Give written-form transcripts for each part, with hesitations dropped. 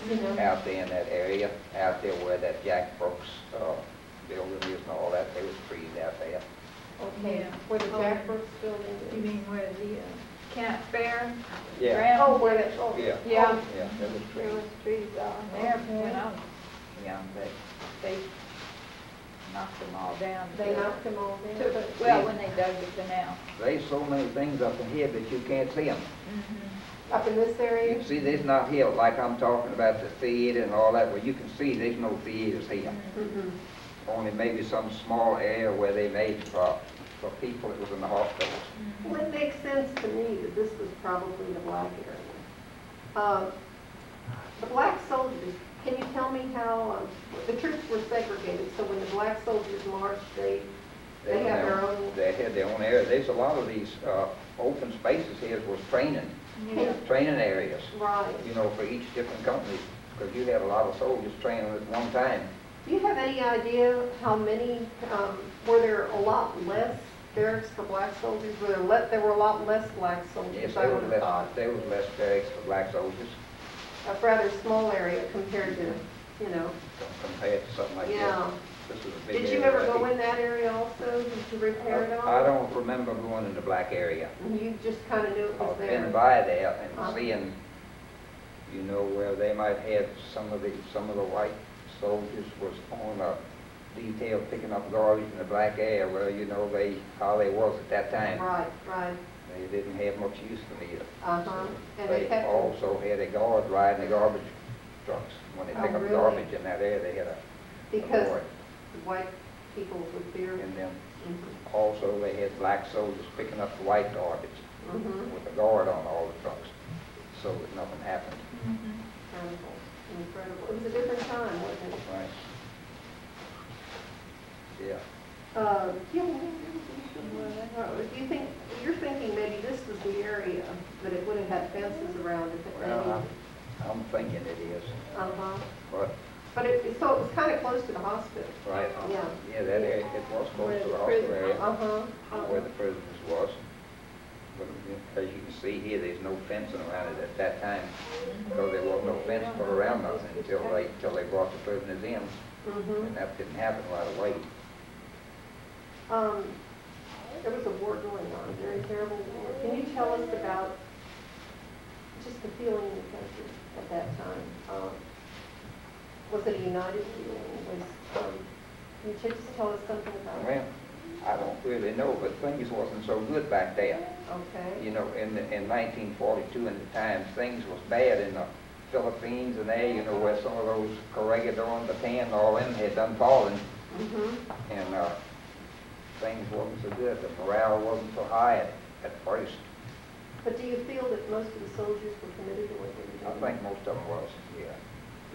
you know. Out there in that area, out there where that Jack Brooks building is and all that, there was trees out there. Okay, Yeah. where the Jack Brooks building is. You mean where the camp fair? Yeah. ground Oh, where is? that, oh. Yeah. Yeah. Yeah, there was There trees. was trees on there Okay. when I was young, but they knocked them all down. They knocked them all down. Took it- Well, when they dug the canal. There's so many things up in here that you can't see them. Up in this area? You see, there's not here, like I'm talking about the theater and all that, where you can see there's no theaters here. Mm-hmm. Only maybe some small area where they made for people that was in the hospitals. Well, it makes sense to me that this was probably the black area. The black soldiers, can you tell me how, the troops were segregated, so when the black soldiers marched, they have their own... They had their own area. There's a lot of these open spaces here was training areas, Right. you know, for each different company, because you had a lot of soldiers training at one time. Do you have any idea how many, were there a lot less barracks for black soldiers? There were a lot less black soldiers, Yes, I would have thought. there was less barracks for black soldiers A rather small area compared to, you know. compared to something like Yeah. this. This is a big Did you area ever right go here. in that area also? Did you repair it all? I don't remember going in the black area. You just kind of knew it was I've there? been by there and Uh-huh. seeing, you know, where they might have some of the white soldiers was on a detail picking up garbage in the black area. Well, you know, how they was at that time. Right, right. They didn't have much use for me. Uh-huh. And they They kept them. also had a guard riding the garbage trucks. When they Oh, pick up really? garbage in that area, they had a Because guard. the white people would fear. And then Mhm. also they had black soldiers picking up the white garbage Mhm. with a guard on all the trucks, so that nothing happened. Incredible. Incredible. It was a different time, wasn't it? Right. Yeah. Do you think, you're thinking maybe this was the area that it would have had fences around it? Well, I'm thinking it is, Uh-huh. but, But so it was kind of close to the hospital. right. Yeah. Yeah, that area, it was close Where to the the hospital prison- area, Uh-huh. where the prisoners was. But as you can see here, there's no fencing around it at that time, because there was no fence put around nothing until they brought the prisoners in, Mm-hmm. and that didn't happen right away. There was a war going on, a very terrible war. Can you tell us about just the feeling in the country at that time? Was it a united feeling? Can you just tell us something about it? Well, I don't really know, but things wasn't so good back there. Okay. You know, in 1942 in the times, things was bad in the Philippines and there, you know, where some of those Corregidor and Bataan, all them had done fallen, Mm-hmm. and things wasn't so good. The morale wasn't so high at first. But do you feel that most of the soldiers were committed to what they were I doing? think most of them was, yeah.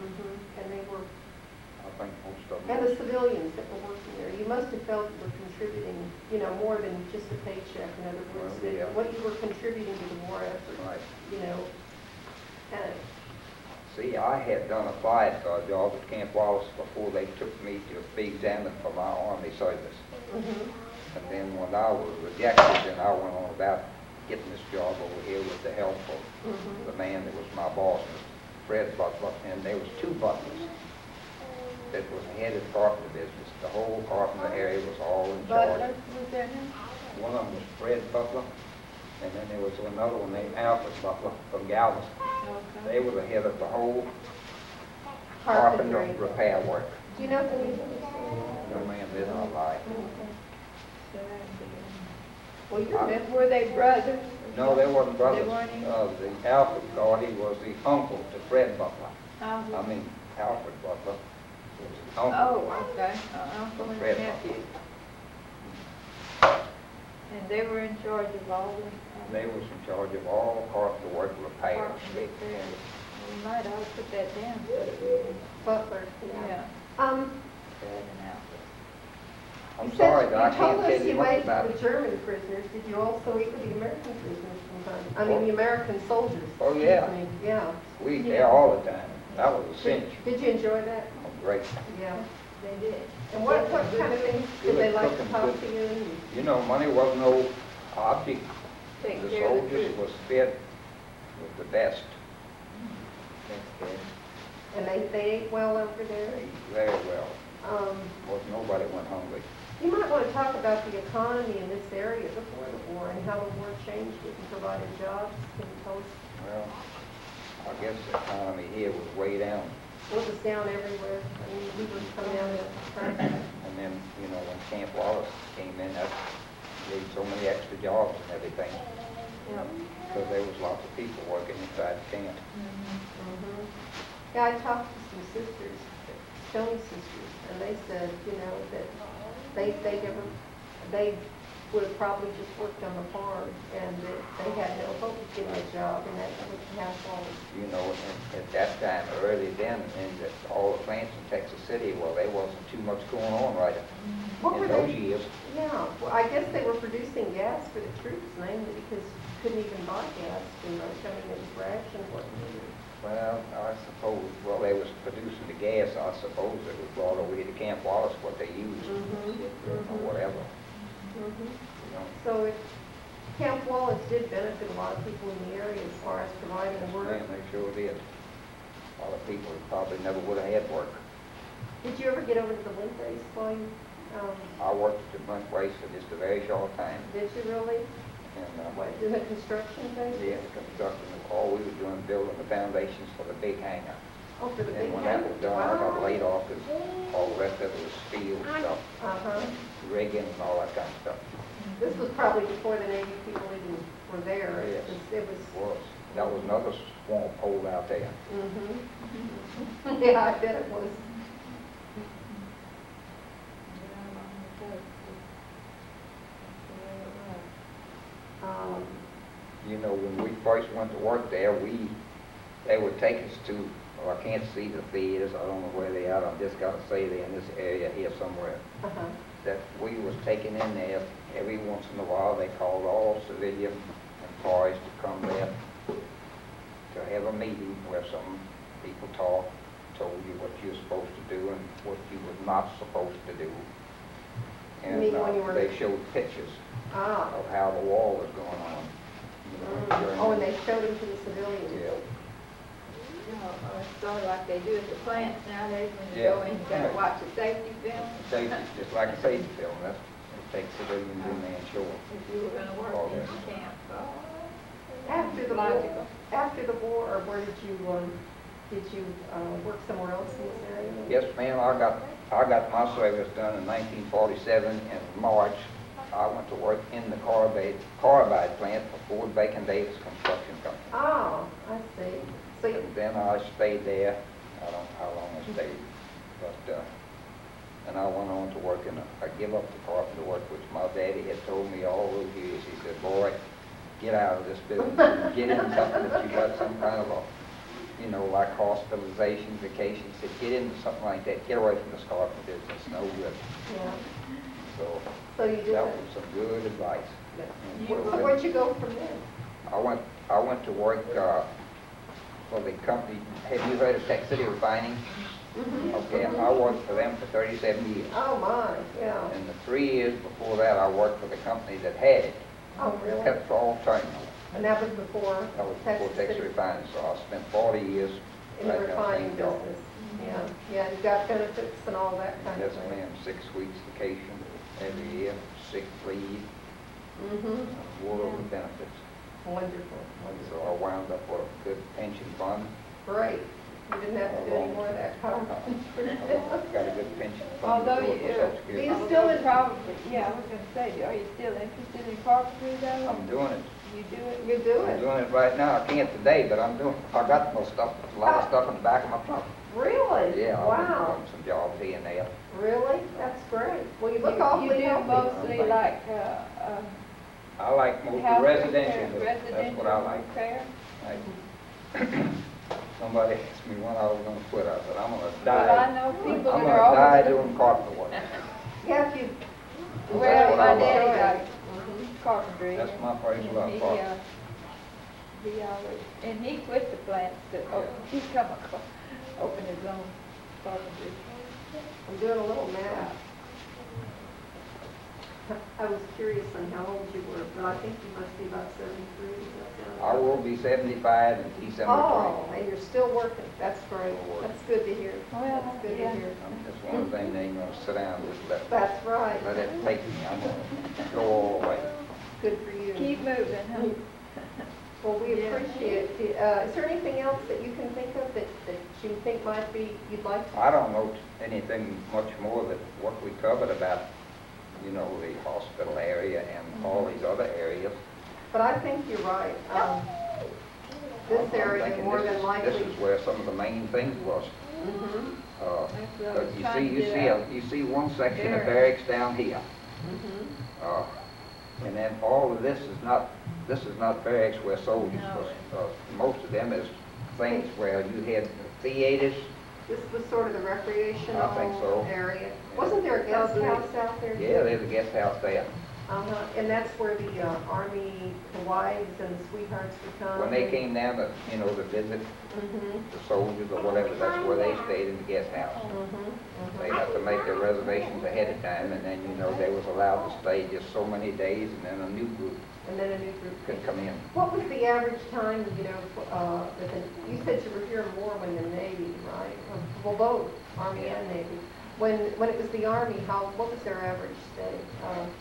Mm-hmm. And they were, I think most of them and the was. civilians that were working there, you must have felt you were contributing, you know, more than just a paycheck. In other words, Well, yeah. what you were contributing to the war effort, Right. you know. And See, I had done applied for a job at Camp Wallace before they took me to be examined for my Army service. mm-hmm. And then when I was rejected, then I went on about getting this job over here with the help of Mm-hmm. the man that was my boss, Fred Butler, and there was two butlers that was head of the carpenter business. The whole carpenter area was all in charge. Butler, was that him? One of them was Fred Butler, and then there was another one named Alfred Butler from Galveston. Okay. They were the head of the whole carpenter Carpentry. repair work. Do you know if any of them? No man did not lie. Well, you're I- Were they brothers? No, they wasn't brothers. They weren't even? The Alfred Gordy was the uncle to Fred Butler. Oh, I mean, Alfred Butler was the uncle. oh, okay. Uncle and Fred nephew. And they were in charge of all the They was in charge of all carpenter work repairs. apartment repairs. We might ought to put that down. Butler, Yeah, Fred and Alfred. I'm You sorry said- that I can't tell you You much told us about you ate it. the German prisoners. Did you also eat with the American prisoners sometimes? I mean, the American soldiers. Oh, yeah. Excuse me. Yeah. We eat there all the time. That was a cinch. Did you enjoy that? Oh, great. Yeah. They did. And what kind of things did they like to talk to you? And- You know, money was no object. Take The care of the soldiers troops. was fed with the best. That's good. they ate well over there? Very well. Um, Nobody went hungry. You might want to talk about the economy in this area before the war and how the war changed it and provided jobs. Can you tell us? Well, I guess the economy here was way down. Well, it was down everywhere. I mean, we were coming out of the And then, you know, when Camp Wallace came in, that gave so many extra jobs and everything. Yep. Because there was lots of people working inside the camp. Mm-hmm. Yeah, I talked to some sisters, Stony sisters, and they said, you know, that they would have probably just worked on the farm, and that they had no hope of getting a job, and that was half all. You know, at that time, early then, and all the plants in Texas City, well, there wasn't too much going on right What were in those they? years. Yeah, well, I guess they were producing gas for the troops mainly because you couldn't even buy gas too much. I mean, it was rationed what needed. Well, I suppose, well, they was producing the gas, I suppose it was brought over here to Camp Wallace, what they used, or whatever. Mm-hmm. You know. So Camp Wallace did benefit a lot of people in the area as far as providing work. Man, they sure did. A lot of people probably never would have had work. Did you ever get over to the wind race while you, I worked at the Brent Waste for just a very short time. did you really? And What, doing a construction thing? yeah, constructing, all we were doing, building the foundations for the big hangar. Oh, for the big And when that was done, I got Wow. laid off because all the rest of it was steel stuff, Uh-huh. rigging and all that kind of stuff. This was probably before the Navy people even were there. Yes. It was. That was another swamp hole out there. Mm-hmm. Yeah, I bet it was. You know, when we first went to work there, they would take us to, well, I can't see the theaters, I don't know where they are, I've just got to say they're in this area here somewhere. Uh-huh. That we was taken in there, every once in a while, they called all civilian employees to come there to have a meeting where some people told you what you're supposed to do and what you were not supposed to do. You mean when you were- They showed pictures Ah. of how the war was going on. You know, during Oh, and the- they showed him to the civilians. Yeah. You know, it's sort of like they do at the plants nowadays when you Yeah. go in, you gotta watch a safety film. Safety, just like a safety film, that's, it takes civilians in there and show them. If you were gonna work All in this. the camp. After the war, Logical. or where did you work somewhere else in this area? Yes, ma'am, I got my service done in 1947 in March. I went to work in the carbide plant for Ford Bacon Davis Construction Company. Oh, I see. So you, And then I stayed there, I don't know how long I stayed, but, and I went on to work I give up the carpenter work, which my daddy had told me all those years. He said, boy, get out of this business, get into something that you got some kind of a, you know, like hospitalization, vacation. He said, get into something like that, get away from this carpenter business, no good. yeah. So So you did that that. was some good advice. So where'd you go from there? I went to work for the company. Have you heard of Texas City Refining? Mm-hmm. Okay, I worked for them for 37 years. Oh, my, yeah. And the 3 years before that, I worked for the company that had it, Oh, really? Petrol Terminal. And that was before That was before Texas City Refining, so I spent 40 years in the right down refining St. John. business. Yeah, yeah, you got benefits and all that kind of Yes, thing. ma'am, 6 weeks vacation every year, sick leave, Mm-hmm. world of benefits. Wonderful, So wonderful. I wound up with a good pension fund. Great. You didn't have to do any more of that Got a good pension fund. Although to do it you, for Social Security. you still in- probably, yeah, I was gonna say, are you still interested in carpentry though? I'm doing it. You do it? You do I'm it. doing it right now. I can't today, but I'm doing, I got most stuff, a lot of stuff in the back of my trunk. Really? Yeah, I've Wow. done some jobs here and there. Really? That's great. Well, you look You awfully do healthy. mostly like, I like mostly house residential, repair, that's what I like. repair? Somebody asked me when I was gonna quit, I said, I'm gonna Well, I die. know people I'm that are gonna die always, doing carpenter work. Yeah, if you. well, what my I love. daddy got Mhm. carpentry. That's my first and love, he, carpentry. He always, and he quit the plants to, he come open his own carpentry. I'm doing a little math. I was curious on how old you were, but I think you must be about 73, does that sound I right? will be 75 in December. Oh, and you're still working, that's great, that's good to hear. Well, That's good to yeah. hear. That's one of the things they ain't gonna sit down and just That's right. let it take me. I'm gonna go all the way. Good for you. Keep moving, huh? Well, we Yeah. appreciate it. Is there anything else that you can think of that you think might be, you'd like to? I don't know anything much more than what we covered about, you know, the hospital area and all these other areas. But I think you're right. This I'm area thinking more this than is- likely. This is where some of the main things was. Mhm. That's what I But was you trying see, to get at. you see one section of Barracks. barracks down here. Mhm. And then all of this is not barracks where soldiers No. was. Most of them is things where you had theaters. This was sort of the recreational I think so. area. Yeah. Wasn't there a guest house out there? too? Yeah, there's a guest house there. And that's where the Army, the wives and the sweethearts would come? When they came down to, you know, to visit Mhm. the soldiers or whatever, that's where they stayed, in the guest house. Mhm. They had to make their reservations ahead of time, and then, you know, they was allowed to stay just so many days, and then a new group And then a new group could come in. What was the average time, you know, you said you were here more when the Navy, right? Well, both, Army and Navy. When it was the Army, what was their average stay?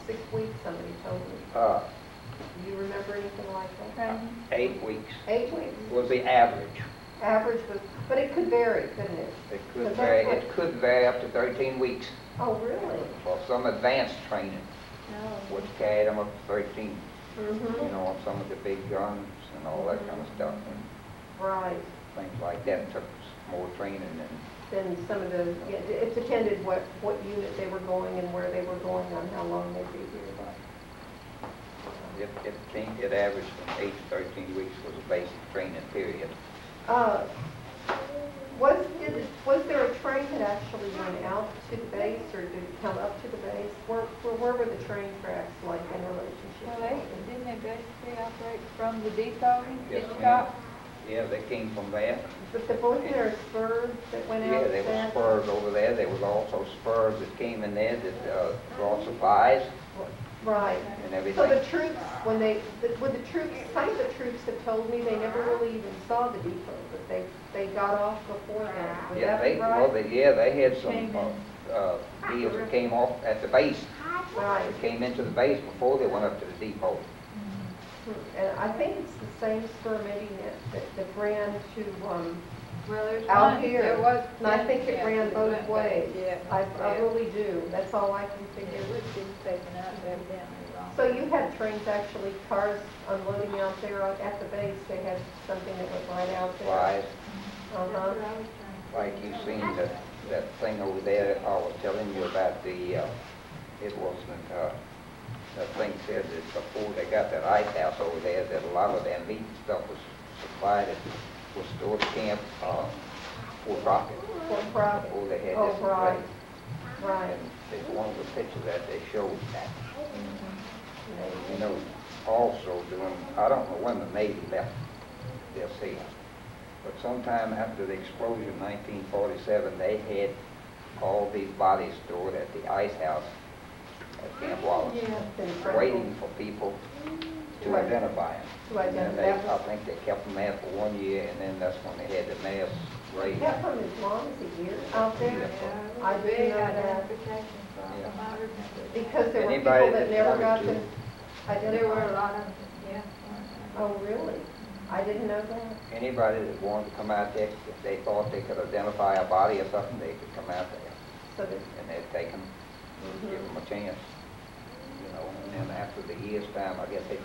6 weeks, somebody told me. Do you remember anything like that? Training. 8 weeks 8 weeks. was the average. Average was, but it could vary, couldn't it? It could But vary, that's it could vary up to 13 weeks Oh, really? for some advanced training, No. which carried them up to 13, you Mm-hmm. know, on some of the big guns and all that kind of stuff. And Right. things like that took more training than Then some of the, yeah, it depended what unit they were going and where they were going on how long they'd be here, but. it averaged from 8 to 13 weeks was a basic training period. Was there a train that actually went out to the base, or did it come up to the base? Where were the train tracks like in relationship? Well, didn't they basically operate from the depot in Yes, Hitchcock? Yeah, they came from there. But wasn't there spurs that went out? Yeah, there was spurs over there. There was also spurs that came in there that brought supplies Right. and So everything. the troops, some of the troops have told me they never really even saw the depot, but they got off before then. Would Yeah, that be right? they had some Came in. deals that came off at the base. Right. They came into the base before they went up to the depot. And I think it's the same spur maybe that ran to, Well, there's out one, here. there was. And I think it yeah, ran both went back. ways. Yeah. I really do. That's all I can It figure. was being taken out evidently wrong. So you had trains, actually, cars unloading out there at the base. They had something that went right out there. Supplies, That's Uh-huh. what I was trying to like you figure out. seen that thing over there I was telling you about it wasn't, that thing said that before they got that ice house over there, that a lot of their meat and stuff was supplied at, was stored at camp, for profit. For profit. Before they had Oh, this in right. place. Right. And there's one of the pictures that they showed that. Maybe. You know, also doing, I don't know when the Navy left this here, but sometime after the explosion in 1947, they had all these bodies stored at the ice house at Camp Wallace, Yeah, it's incredible. waiting for people to Right. identify them. To identify. And they, I think they kept them there for 1 year, and then that's when they had the mass raid. Kept them as long as a year out there? Yeah, I it was a didn't big know that. identification problem, Yeah. I remember. Because there were Anybody people that that never wanted got to. to There were a identify. lot of them, yeah. Oh, really? I didn't know that. Anybody that wanted to come out there, if they thought they could identify a body or something, they could come out there, So that, and they'd take them, give them a chance, you know, and then after the year's time, I guess they